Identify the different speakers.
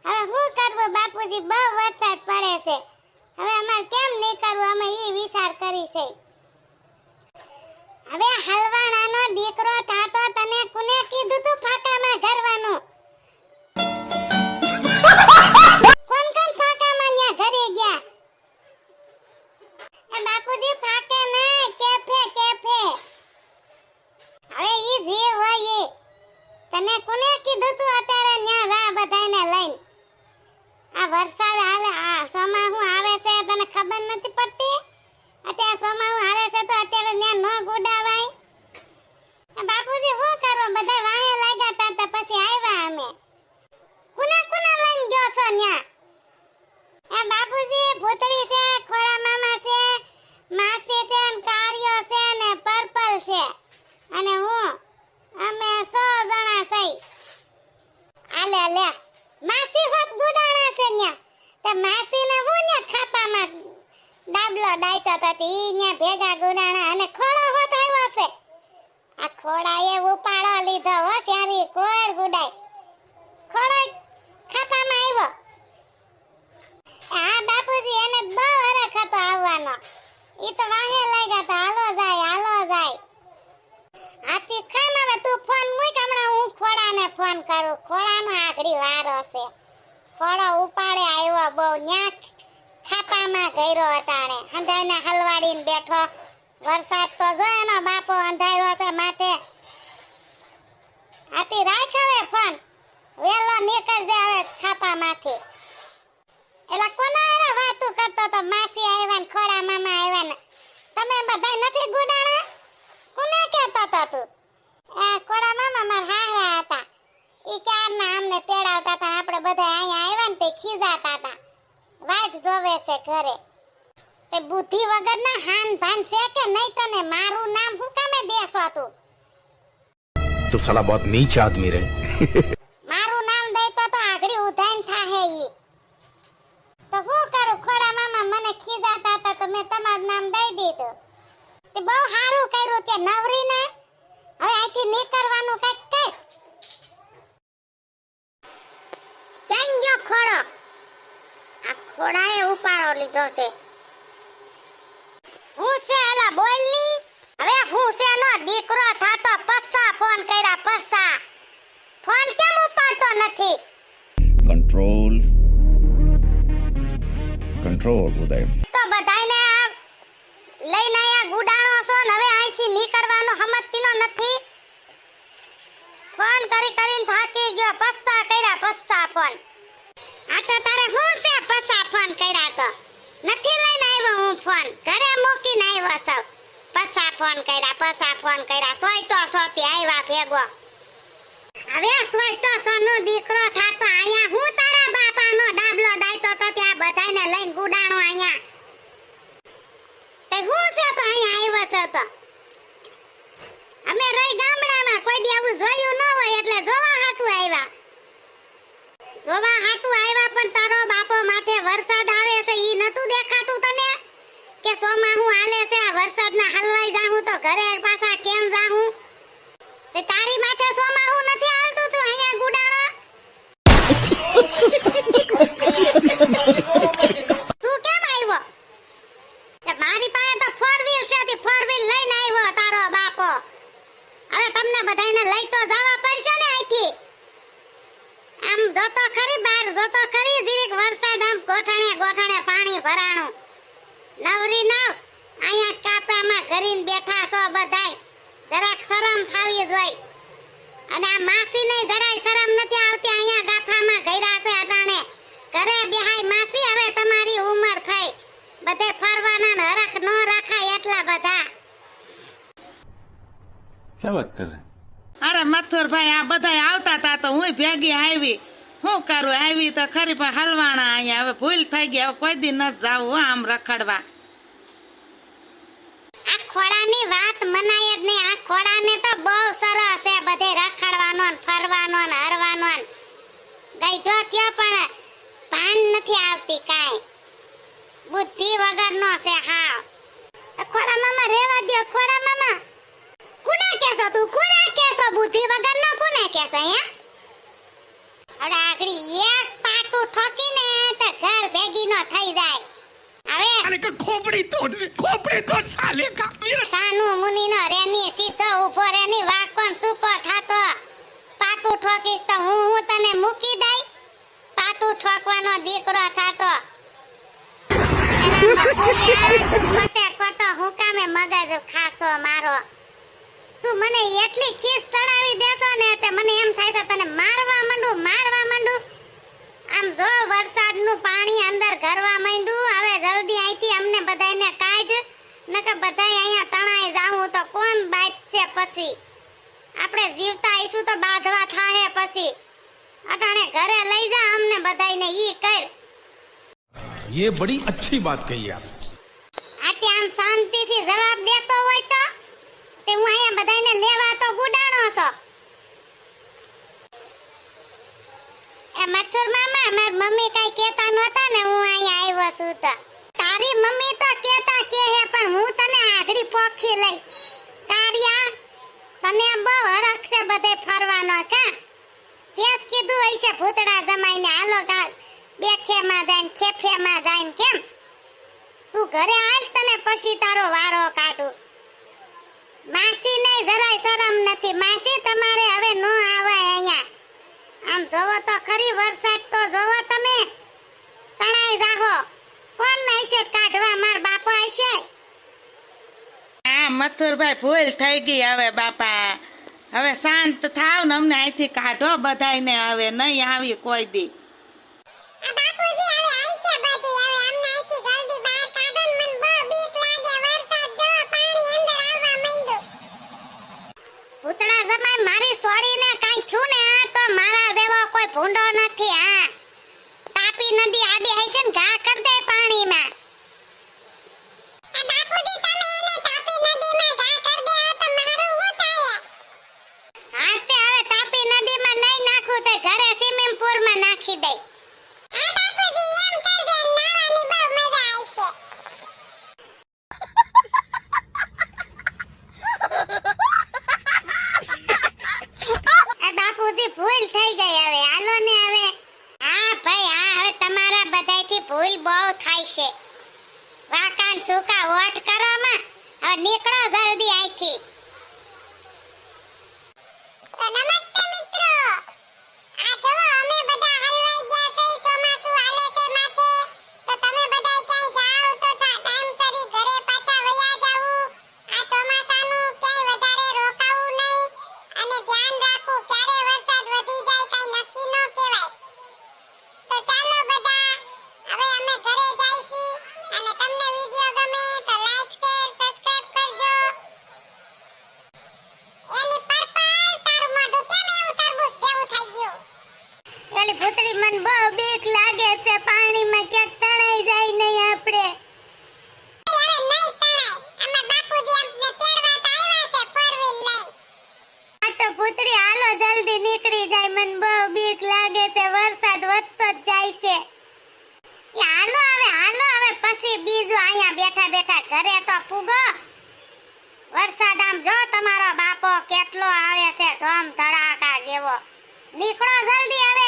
Speaker 1: હવે શું કરવું બાપુજી, બહુ વરસાદ પડે છે. હવે અમાર કેમ નીકળવું, અમે ઈ વિચાર કરી છે. હવે હલવાણાનો દીકરો થાતો તને કોને કીધું તું ફાકામાં ઘરવાનું? કોણ કોણ ફાકામાં ન્યા ઘરે ગયા? એ બાપુજી ફાકે નહીં, કેફે કેફે. હવે ઈ જે હોય એ તને કોને કીધું તું અત્યારે ન્યા રા બધાને લઈને? આ વરસાદ હાલે, આ સોમાહુ આવે છે, તને ખબર નથી પડતી? અત્યારે સોમાહુ હાલે છે તો અત્યારે ન્યા નો ગુડાવાય. બાપુજી શું કરો, બધા વાહે લાગ્યા તા તો પછી આવ્યા અમે. કુના કુના લઈને ગયો છો ન્યા? એ બાપુજી ભૂતળી છે, ખોડા મામા છે, માસી છે, ને કારિયો છે, ને પર્પલ છે, અને હું. અમે 100 જણા થઈ. આલે લે માસી હોત ગુડાણા છે ન્યા. તે માસીને હું ન્યા ખાપામાં ડાબલો ડાયતો તો ઈ ન્યા ભેગા ગુડાણા, અને ખોડો હોત આવ્યો છે. આ ખોડાએ ઉપાડો લીધો હો, ચારી કોર ગુડાય. ખોડો ખાપામાં આવ્યો. આ બાપુજી એને બહુ હરખ હતો આવવાનો. ઈ તો વાહે લાગ્યા તા, હાલો જાય હાલો જાય. આથી ખામ હવે તું ફોન મૂક, હમણાં હું ખોડાને ફોન કરું. ખોડાનો આખરી વારો છે. ખોડો ઉપાડે આવ્યો બહુ, ન્યા ખાપામાં ગયરો અટાણે અંધાઈને હલવાડીને બેઠો. વરસાદ તો જો એનો બાપો અંધારો છે માથે. આથી રાખ હવે ફોન, વેલો નીકળજે હવે ખાપામાંથી. એલા કોના હારે વાતું કરતો તો? માસી આવ્યા ને ખોડા મામા આવ્યા ને તમે બધા નથી ગુડાણા? કોને કહેતો તો તું? ખોડા મામા મારા હારા હતા. ઈ ક્યારના અમને તેડાવતા હતા, આપણે બધા અહીંયા આવ્યા ને તે ખીજાતા હતા. વાટ જોવે છે ઘરે. તે બુદ્ધિ વગરના હાન ભાન છે કે નહીં તને? મારું નામ હું કામે દેસો તું?
Speaker 2: તું સાલા બહોત નીચ આદમી રે.
Speaker 1: મારું નામ દેતો તો આગળી ઉધાઈન થાહે ઈ. તો હું કરું? ખોડા મામા મને ખીજાતા હતા તો મેં તમારું નામ દઈ દીધું. તે બહુ સારું કર્યું તે નવરીને. હવે અહીંથી નીકળવાનું કઈક કર. ક્યાં ગયો ખોડો? આ ખોડાએ ઉપાડો લીધો છે. હું છે એલા બોલની? હવે હું છે નો દીકરો થાતો પસ્સા ફોન કર્યા પસ્સા. ફોન કેમ ઉપાડતો નથી?
Speaker 3: કંટ્રોલ ઉદય.
Speaker 1: તો બધાયને લઈને આયા ગુડાણો છો ને હવે અહીંથી નીકળવાનો હમતતીનો નથી. ફોન કરી કરીને થાકી ગયો, પસ્સા કર્યા પસ્સા ફોન. આ તો તારે હું છે પસ્સા ફોન કર્યા તો? નથી લઈને આવ્યો હું ફોન, ઘરે મૂકીને આવ્યો સૌ. પસ્સા ફોન કર્યા સોયટો સોતી આવ્યા ભેગો. હવે સોયટો સોનો દીકરો થાતો આયા હું તારા બાપાનો ડાબલો ડાયટો તો ત્યાં બધાને લઈને ગુડાણો આયા. તે હું છે તો અહીંયા આવ્યો છે તો? અમે રહી ગામડામાં, કોઈ દી આવું જોયું ન હોય એટલે જોવા હાટું આવ્યા. પણ તારો બાપો માથે વરસાદ આવે છે ઈ નતું દેખાતું તને? કે સોમાં હું હાલે છે, આ વરસાદના હલવાઈ જાહું તો ઘરે પાછા કેમ જાહું? તે તારી માથે સોમાં હું નથી હાલતું તું અહીંયા ગુડાણો? તું કેમ આવ્યો? કે મારી પાસે તો 4 વ્હીલ છે, તે 4 વ્હીલ લઈને આવ્યો તારો બાપો. હવે તમને બધાને લઈ તો જવા પડશે ને અહીંથી. આમ જોતો ખરી, બહાર જોતો ખરી, ધીરેક વરસાદ આમ ગોઠણે પાણી ભરાણું. નવરી નવ અહીંયા કાપામાં ઘરીને બેઠા છો બધાય. જરાક શરમ ખાવી જોઈ. અને આ માસીને જરાય શરમ નથી આવતી. અહીંયા ગાફામાં ગયરા છે અટાણે. ઘરે બેહાય માસી, હવે તમારી ઉંમર થઈ, બધે ફરવાના હરખ ન રાખાય એટલા બધા.
Speaker 3: क्या बात कर रहे?
Speaker 4: અરે મથુરભાઈ, આ બધા આવતા તા તો હું ભેગી આવી. શું કરું, આવી તો ખરી પણ હલવાણા અહીંયા. હવે ભૂલ થઈ ગઈ, હવે કોઈ દી ન જાવું આમ રખડવા.
Speaker 1: આ ખોડાની વાત મનાય જ નહીં. આ ખોડાને તો બહુ સરસ છે બધે રખડવાનો ને ફરવાનો ને હરવાનો ને. ગઈઢો થયો પણ ભાન નથી આવતી કાંઈ. બુદ્ધિ વગરનો છે હાવ. ખોડા મામા રેવા દ્યો. ખોડા મામા કોને કેસો તું? કોને કેસો? બુદ્ધિ વગરનો કોને કેસો? હે અરે આગળી એક પાટ પાટું ઠોકીને તો ઘર ભેગી નો થઈ જાય. હવે
Speaker 2: खोपड़ी तोड़ साले का
Speaker 1: સાનું મુની નો રેની સીધો ઉભો રેની વાકોન સુકો થાતો. પાટું ઠોકીશ તો હું તને મૂકી દઈ. પાટું ઠોકવાનો દીકરો થાતો. કોટે કોટો હું કામે મગજ ખાસો મારો. તું મને એટલી ખીસ ચડાવી દેતો ને તે મને એમ થાય છે તને મારવા માંડું. આમ જો વરસાદનું પાણી અંદર ઘરવા માંડ્યું. હવે જલ્દી અહીંથી અમને બધાયને કાઢ, નકર બધાય અહીંયા તણાઈ જાવું તો કોણ બાજશે પછી. આપણે જીવતા આઈશું તો બાંધવા થાહે પછી. અટાણે ઘરે લઈ જા અમને બધાયને ઈ કર.
Speaker 2: ये बड़ी अच्छी बात कही आप.
Speaker 1: આતે આમ શાંતિથી જવાબ દેતો હોય તો તે હું અહીંયા બધાયને લેવા તો ગુડાણો છો. એ મથુર મામા માર મમ્મી કાઈ કહેતા નહોતા ને હું અહીંયા આવ્યો છું તો. તારી મમ્મી તો કહેતા કે હે પણ હું તને આગળી પોખી લઈ. કારિયા તને બહુ હરખ છે બધે ફરવાનો કા. તે જ કીધું હશે ભૂતડા જમાઈને હાલો ગા બેખેમાં જાય ખેફેમાં જાય કેમ. તું ઘરે હાલ તને પછી તારો વારો કાઢું. માસી ને જરાય શરમ નથી. માસી તમારે હવે નો આવાય અહીંયા. આમ જોવો તો ખરી વરસાદ તો જોવો તમે. તણાઈ જાહો. કોણ નાઈશે કાઢવા માર બાપો આઈશે.
Speaker 4: આ મથુરભાઈ ભૂલ થઈ ગઈ હવે બાપા. હવે શાંત થાવ ને અમને અહીંથી કાઢો બધાયને. હવે નહીં આવી કોઈ દી.
Speaker 1: આ બાપુજી હવે આઈશે બધી. હવે અમને અહીંથી જલ્દી બહાર કાઢો ને મને બહુ બીક લાગે. વરસાદ જો પાણી અંદર આવવા માંડ્યું. ભૂતડા જમાઈ મારી સોડીને કાઈ થયું ને આ તો મારા જેવો કોઈ ભૂંડો નથી. હા તાપી નદી આડી હશે ને ઘા કર દે પાણીમાં. આ બાપુજી તમે એને તાપી નદીમાં ઘા કર દે તો મારું શું થાય. હા તે હવે તાપી નદીમાં નહીં નાખું તે ઘરે સ્વિમિંગ પૂલમાં નાખી દે. આ બાપુજી એમ કરજે નાવાની બહુ મજા આવશે. આ બાપુજી ભૂલ થઈ ગઈ હવે હાલો ને હવે. હા ભાઈ હા હવે તમારા બધાયથી ભૂલ બહુ થાય છે. વાકાન સુકા વોટ કરો માં. હવે નીકળો જલ્દી અહીંથી. તો નમસ્તે મિત્રો. આ જુઓ અમે બધા હલવાઈ ગયા છે. ચોમાસું હાલે છે માથે. તો તમે બધા ક્યાંય જાઓ તો ટાઈમસરી ઘરે પાછા વયા જાવું. આ ચોમાસાનું ક્યાંય વધારે રોકાવું નહીં અને ધ્યાન રાખવું. ક્યારે વરસાદ વધી જાય કઈ નક્કી ન કહેવાય. તો ચાલો બધા હવે અમે ઘરે જઈશી. અને તમને વિડિયો ગમે તો લાઈક શેર સબસ્ક્રાઇબ કરજો. એલી પર્પલ તારું મોઢું કેમ એવું તરબૂચ જેવું થઈ ગયું. એલી ભૂતડી મન બહુ બીક લાગે છે. પાણીમાં ક્યાંક તણાઈ જાય નહીં આપણે. હવે નહીં તણાય. અમાર બાપુજી અમને તેડવા તો આવ્યા છે ફોર વ્હીલ લઈ. આ તો ભૂતડી હાલો જલ્દી નીકળી જાય. મન બહુ બીક લાગે છે. વરસાદ વધતો જ જાય છે. હાલો હવે પછી બીજું અહીંયા બેઠા બેઠા ઘરે તો પૂગો. વરસાદ આમ જો તમારો બાપો કેટલો આવે છે ધમ ધડાકા જેવો. નીકળો જલ્દી હવે.